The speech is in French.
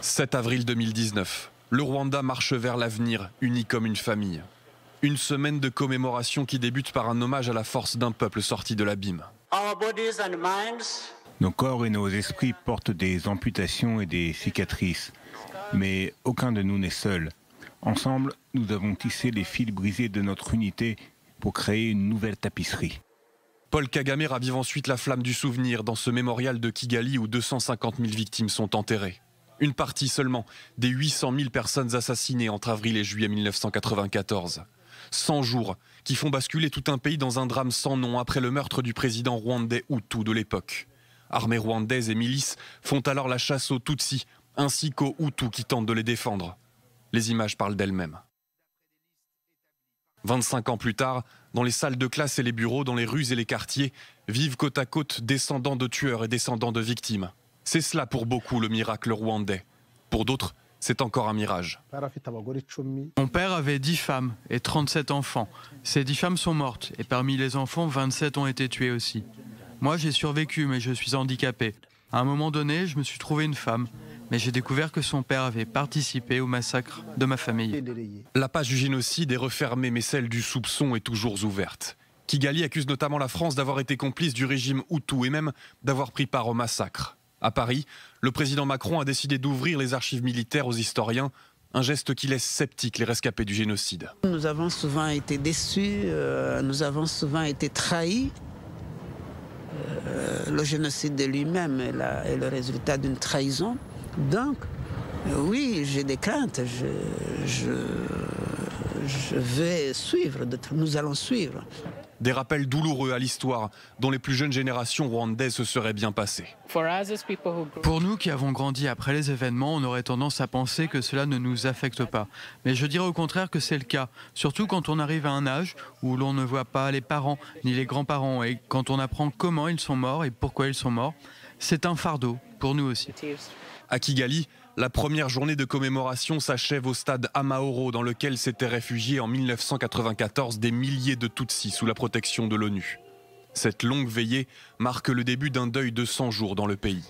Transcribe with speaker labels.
Speaker 1: 7 avril 2019, le Rwanda marche vers l'avenir, uni comme une famille. Une semaine de commémoration qui débute par un hommage à la force d'un peuple sorti de l'abîme.
Speaker 2: Nos corps et nos esprits portent des amputations et des cicatrices, mais aucun de nous n'est seul. Ensemble, nous avons tissé les fils brisés de notre unité pour créer une nouvelle tapisserie.
Speaker 1: Paul Kagame ravive ensuite la flamme du souvenir dans ce mémorial de Kigali où 250 000 victimes sont enterrées. Une partie seulement des 800 000 personnes assassinées entre avril et juillet 1994. 100 jours qui font basculer tout un pays dans un drame sans nom après le meurtre du président rwandais Hutu de l'époque. Armée rwandaise et milices font alors la chasse aux Tutsis ainsi qu'aux Hutus qui tentent de les défendre. Les images parlent d'elles-mêmes. 25 ans plus tard, dans les salles de classe et les bureaux, dans les rues et les quartiers, vivent côte à côte descendants de tueurs et descendants de victimes. C'est cela pour beaucoup le miracle rwandais. Pour d'autres, c'est encore un mirage.
Speaker 3: Mon père avait 10 femmes et 37 enfants. Ces 10 femmes sont mortes et parmi les enfants, 27 ont été tués aussi. Moi, j'ai survécu, mais je suis handicapé. À un moment donné, je me suis trouvé une femme, mais j'ai découvert que son père avait participé au massacre de ma famille.
Speaker 1: La page du génocide est refermée, mais celle du soupçon est toujours ouverte. Kigali accuse notamment la France d'avoir été complice du régime Hutu et même d'avoir pris part au massacre. À Paris, le président Macron a décidé d'ouvrir les archives militaires aux historiens, un geste qui laisse sceptiques les rescapés du génocide.
Speaker 4: Nous avons souvent été déçus, nous avons souvent été trahis. Le génocide de lui-même est le résultat d'une trahison. Donc, oui, j'ai des craintes. Je vais suivre, nous allons suivre.
Speaker 1: Des rappels douloureux à l'histoire dont les plus jeunes générations rwandaises se seraient bien passées.
Speaker 3: Pour nous qui avons grandi après les événements, on aurait tendance à penser que cela ne nous affecte pas. Mais je dirais au contraire que c'est le cas, surtout quand on arrive à un âge où l'on ne voit pas les parents ni les grands-parents et quand on apprend comment ils sont morts et pourquoi ils sont morts. C'est un fardeau pour nous aussi.
Speaker 1: À Kigali, la première journée de commémoration s'achève au stade Amahoro dans lequel s'étaient réfugiés en 1994 des milliers de Tutsis sous la protection de l'ONU. Cette longue veillée marque le début d'un deuil de 100 jours dans le pays.